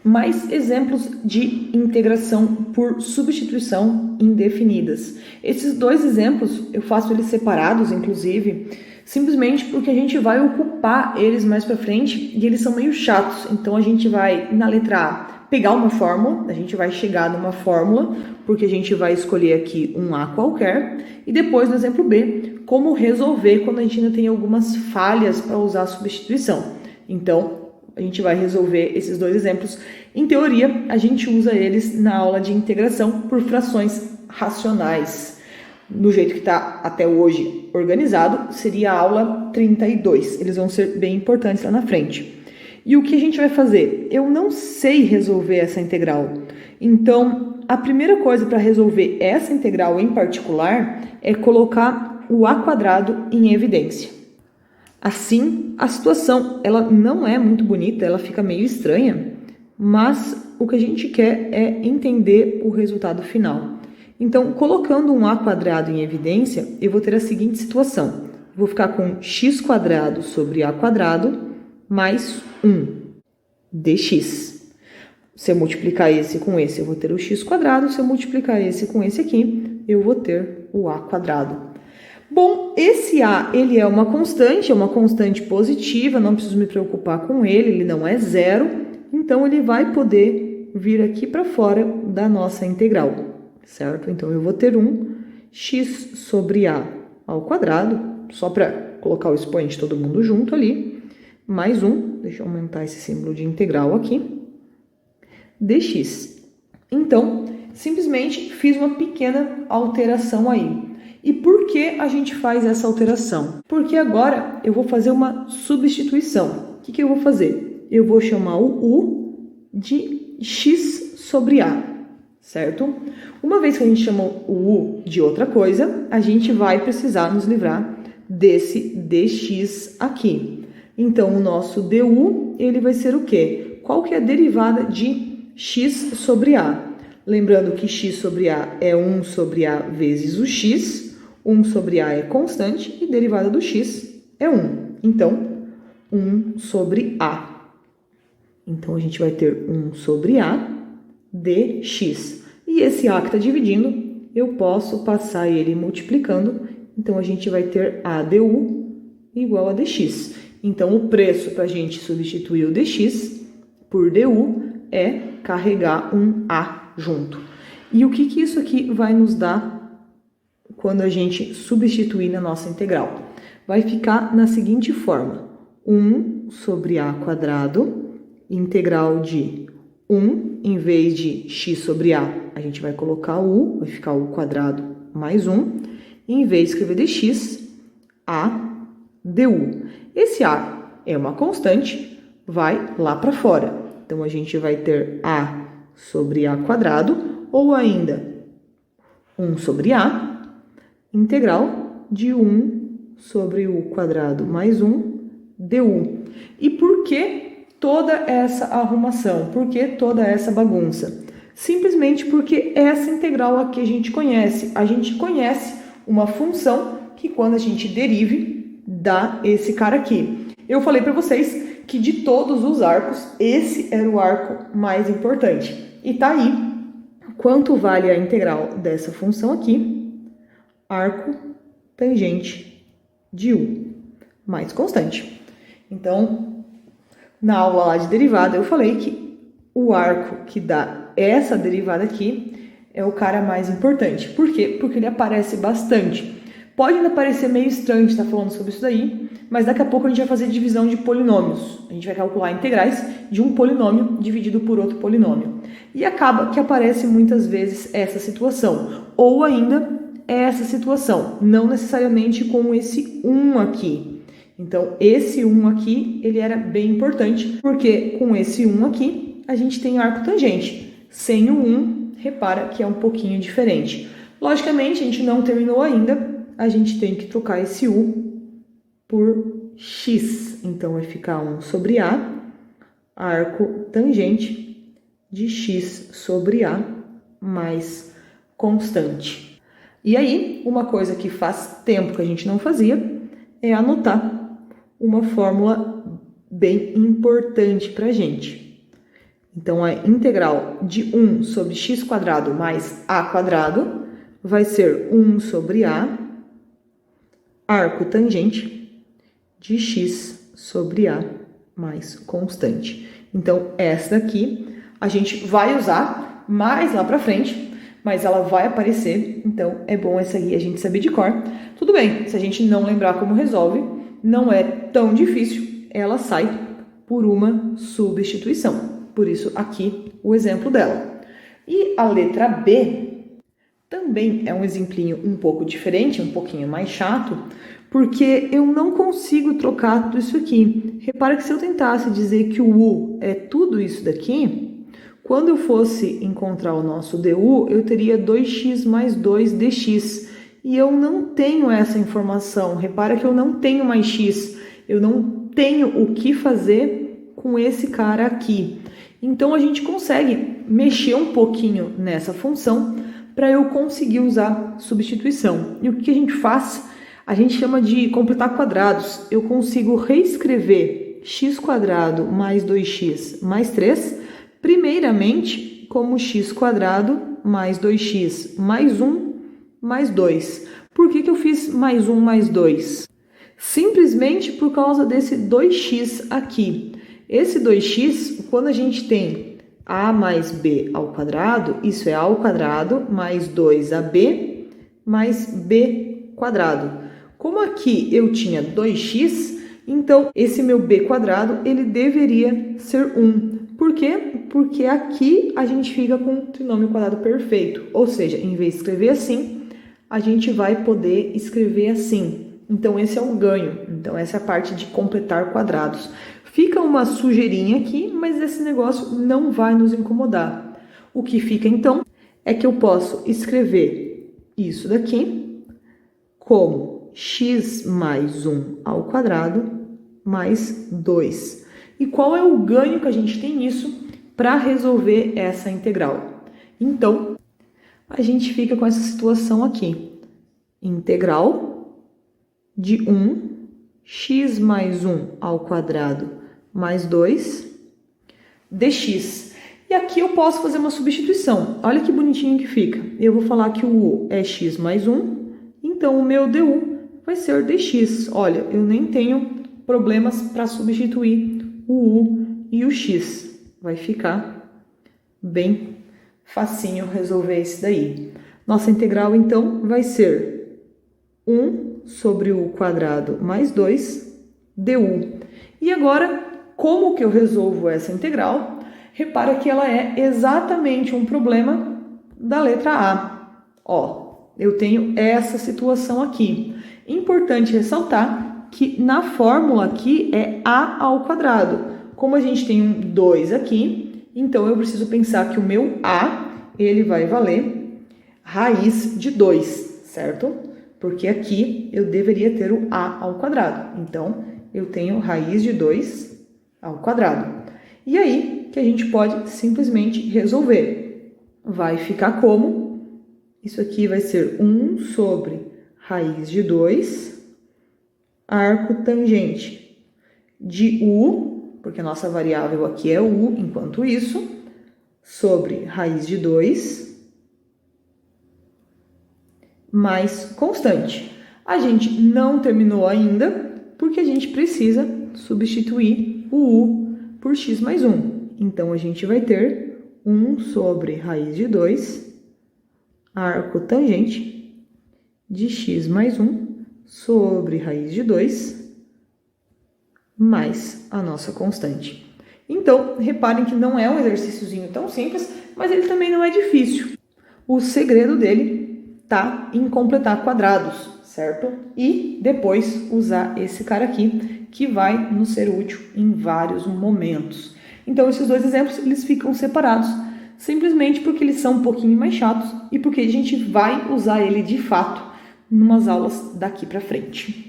mais exemplos de integração por substituição indefinidas. Esses dois exemplos, eu faço eles separados, inclusive, simplesmente porque a gente vai ocupar eles mais para frente e eles são meio chatos. Então, a gente vai, na letra A, pegar uma fórmula, a gente vai chegar numa fórmula, porque a gente vai escolher aqui um A qualquer, e depois, no exemplo B, como resolver quando a gente ainda tem algumas falhas para usar a substituição. Então, a gente vai resolver esses dois exemplos. Em teoria, a gente usa eles na aula de integração por frações racionais. Do jeito que está até hoje organizado, seria a aula 32. Eles vão ser bem importantes lá na frente. E o que a gente vai fazer? Eu não sei resolver essa integral. Então, a primeira coisa para resolver essa integral em particular é colocar o a quadrado em evidência. Assim, a situação ela não é muito bonita, ela fica meio estranha, mas o que a gente quer é entender o resultado final. Então, colocando um a quadrado em evidência, eu vou ter a seguinte situação. Eu vou ficar com x quadrado sobre a quadrado mais 1 dx. Se eu multiplicar esse com esse, eu vou ter o x quadrado. Se eu multiplicar esse com esse aqui, eu vou ter o a quadrado. Bom, esse a, ele é uma constante positiva, não preciso me preocupar com ele não é zero, então ele vai poder vir aqui para fora da nossa integral, certo? Então, eu vou ter x sobre a ao quadrado, só para colocar o expoente todo mundo junto ali, mais 1, deixa eu aumentar esse símbolo de integral aqui, dx. Então, simplesmente fiz uma pequena alteração aí. E por que a gente faz essa alteração? Porque agora eu vou fazer uma substituição. O que eu vou fazer? Eu vou chamar o u de x sobre a, certo? Uma vez que a gente chamou o u de outra coisa, a gente vai precisar nos livrar desse dx aqui. Então, o nosso du, ele vai ser o quê? Qual que é a derivada de x sobre a? Lembrando que x sobre a é 1 sobre a vezes o x, 1 sobre a é constante e derivada do x é 1. Então, 1 sobre a. Então, a gente vai ter 1 sobre a dx. E esse a que está dividindo, eu posso passar ele multiplicando. Então, a gente vai ter a du igual a dx. Então, o preço para a gente substituir o dx por du é carregar um a junto. E o que isso aqui vai nos dar quando a gente substituir na nossa integral? Vai ficar na seguinte forma. 1 sobre a quadrado, integral de 1, em vez de x sobre a gente vai colocar u, vai ficar u quadrado mais 1. E em vez de escrever dx, a du. Esse a é uma constante, vai lá para fora. Então, a gente vai ter a sobre a quadrado, ou ainda 1 sobre a, integral de 1 sobre u quadrado mais 1 du. E por que toda essa arrumação? Por que toda essa bagunça? Simplesmente porque essa integral aqui a gente conhece. A gente conhece uma função que quando a gente derive, dá esse cara aqui. Eu falei para vocês que de todos os arcos, esse era o arco mais importante. E tá aí quanto vale a integral dessa função aqui, arco tangente de u, mais constante. Então, na aula lá de derivada, eu falei que o arco que dá essa derivada aqui é o cara mais importante. Por quê? Porque ele aparece bastante. Pode ainda parecer meio estranho de estar falando sobre isso daí, mas daqui a pouco a gente vai fazer divisão de polinômios. A gente vai calcular integrais de um polinômio dividido por outro polinômio. E acaba que aparece muitas vezes essa situação. Ou ainda essa situação, não necessariamente com esse 1 aqui. Então, esse 1 aqui, ele era bem importante, porque com esse 1 aqui, a gente tem arco tangente. Sem o 1, repara que é um pouquinho diferente. Logicamente, a gente não terminou ainda, a gente tem que trocar esse u por x. Então, vai ficar 1 sobre a, arco tangente de x sobre a mais constante. E aí, uma coisa que faz tempo que a gente não fazia é anotar uma fórmula bem importante para a gente. Então, a integral de 1 sobre x² mais a² vai ser 1 sobre a arco tangente de x sobre a mais constante. Então, essa daqui a gente vai usar mais lá pra frente, mas ela vai aparecer, então é bom essa aqui a gente saber de cor. Tudo bem, se a gente não lembrar como resolve, não é tão difícil, ela sai por uma substituição. Por isso, aqui, o exemplo dela. E a letra B também é um exemplinho um pouco diferente, um pouquinho mais chato, porque eu não consigo trocar tudo isso aqui. Repara que se eu tentasse dizer que o U é tudo isso daqui, quando eu fosse encontrar o nosso DU, eu teria 2x mais 2dx. E eu não tenho essa informação. Repara que eu não tenho mais x. Eu não tenho o que fazer com esse cara aqui. Então, a gente consegue mexer um pouquinho nessa função para eu conseguir usar substituição. E o que a gente faz? A gente chama de completar quadrados. Eu consigo reescrever x² mais 2x mais 3, primeiramente como x² mais 2x mais 1 mais 2. Por que eu fiz mais 1 mais 2? Simplesmente por causa desse 2x aqui. Esse 2x, quando a gente tem a mais b ao quadrado, isso é a ao quadrado mais 2ab mais b quadrado. Como aqui eu tinha 2x, então esse meu b quadrado ele deveria ser 1. Por quê? Porque aqui a gente fica com um trinômio quadrado perfeito. Ou seja, em vez de escrever assim, a gente vai poder escrever assim. Então esse é o ganho. Então essa é a parte de completar quadrados. Fica uma sujeirinha aqui, mas esse negócio não vai nos incomodar. O que fica, então, é que eu posso escrever isso daqui como x mais 1 ao quadrado mais 2. E qual é o ganho que a gente tem nisso para resolver essa integral? Então, a gente fica com essa situação aqui. Integral de 1x mais 1 ao quadrado mais 2 dx. E aqui eu posso fazer uma substituição. Olha que bonitinho que fica. Eu vou falar que o U é x mais 1, então o meu DU vai ser dx. Olha, eu nem tenho problemas para substituir o U e o x. Vai ficar bem facinho resolver esse daí. Nossa integral, então, vai ser 1 sobre o quadrado mais 2 du. E agora, como que eu resolvo essa integral? Repara que ela é exatamente um problema da letra A. Ó, eu tenho essa situação aqui. Importante ressaltar que na fórmula aqui é A ao quadrado. Como a gente tem um 2 aqui, então eu preciso pensar que o meu A, ele vai valer raiz de 2, certo? Porque aqui eu deveria ter o A ao quadrado. Então, eu tenho raiz de 2 ao quadrado. E aí que a gente pode simplesmente resolver. Vai ficar como? Isso aqui vai ser 1 sobre raiz de 2, arco tangente de U, porque a nossa variável aqui é U, enquanto isso, sobre raiz de 2, mais constante. A gente não terminou ainda, porque a gente precisa substituir o U por x mais 1. Então, a gente vai ter 1 sobre raiz de 2, arco tangente de x mais 1 sobre raiz de 2, mais a nossa constante. Então, reparem que não é um exercíciozinho tão simples, mas ele também não é difícil. O segredo dele está em completar quadrados, certo? E depois usar esse cara aqui, que vai nos ser útil em vários momentos. Então, esses dois exemplos, eles ficam separados, simplesmente porque eles são um pouquinho mais chatos e porque a gente vai usar ele de fato em umas aulas daqui para frente.